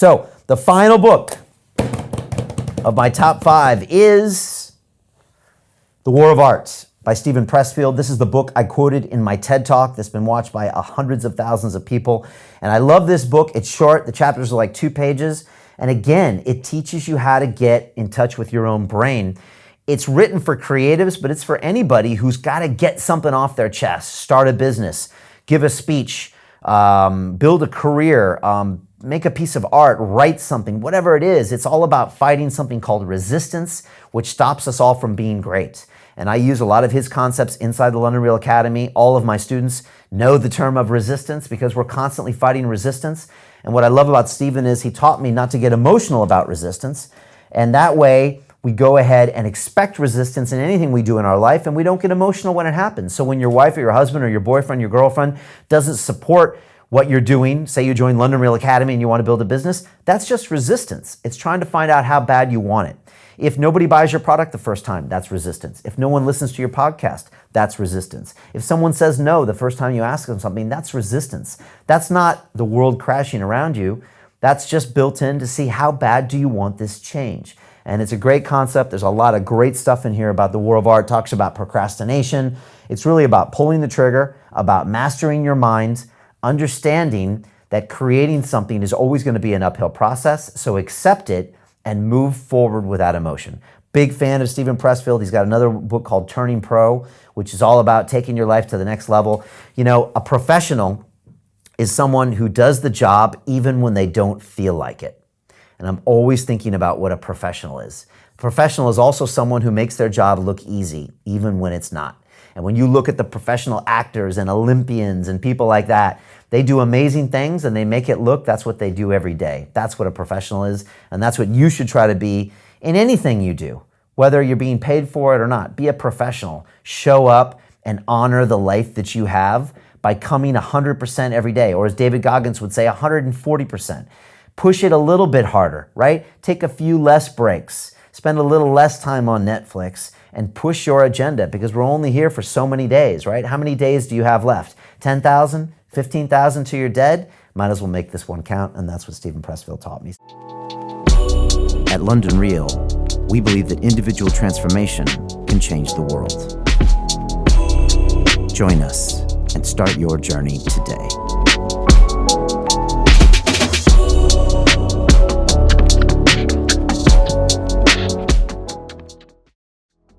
So the final book of my top 5 is The War of Art by Steven Pressfield. This is the book I quoted in my TED Talk that's been watched by hundreds of thousands of people. And I love this book. It's short. The chapters are like 2 pages. And again, it teaches you how to get in touch with your own brain. It's written for creatives, but it's for anybody who's got to get something off their chest, start a business, give a speech, build a career, make a piece of art, write something, whatever it is. It's all about fighting something called resistance, which stops us all from being great. And I use a lot of his concepts inside the London Real Academy. All of my students know the term of resistance because we're constantly fighting resistance. And what I love about Steven is he taught me not to get emotional about resistance. And that way we go ahead and expect resistance in anything we do in our life, and we don't get emotional when it happens. So when your wife or your husband or your boyfriend, your girlfriend doesn't support what you're doing, say you join London Real Academy and you want to build a business, that's just resistance. It's trying to find out how bad you want it. If nobody buys your product the first time, that's resistance. If no one listens to your podcast, that's resistance. If someone says no the first time you ask them something, that's resistance. That's not the world crashing around you. That's just built in to see how bad do you want this change. And it's a great concept. There's a lot of great stuff in here about the War of Art. It talks about procrastination. It's really about pulling the trigger, about mastering your mind, understanding that creating something is always going to be an uphill process. So accept it and move forward without emotion. Big fan of Steven Pressfield. He's got another book called Turning Pro, which is all about taking your life to the next level. You know, a professional is someone who does the job even when they don't feel like it. And I'm always thinking about what a professional is. A professional is also someone who makes their job look easy, even when it's not. And when you look at the professional actors and Olympians and people like that, they do amazing things and they make it look, that's what they do every day. That's what a professional is. And that's what you should try to be in anything you do, whether you're being paid for it or not. Be a professional. Show up and honor the life that you have by coming 100% every day. Or as David Goggins would say, 140%. Push it a little bit harder, right? Take a few less breaks. Spend a little less time on Netflix and push your agenda because we're only here for so many days, right? How many days do you have left? 10,000? 15,000 till you're dead? Might as well make this one count, and that's what Steven Pressfield taught me. At London Real, we believe that individual transformation can change the world. Join us and start your journey today.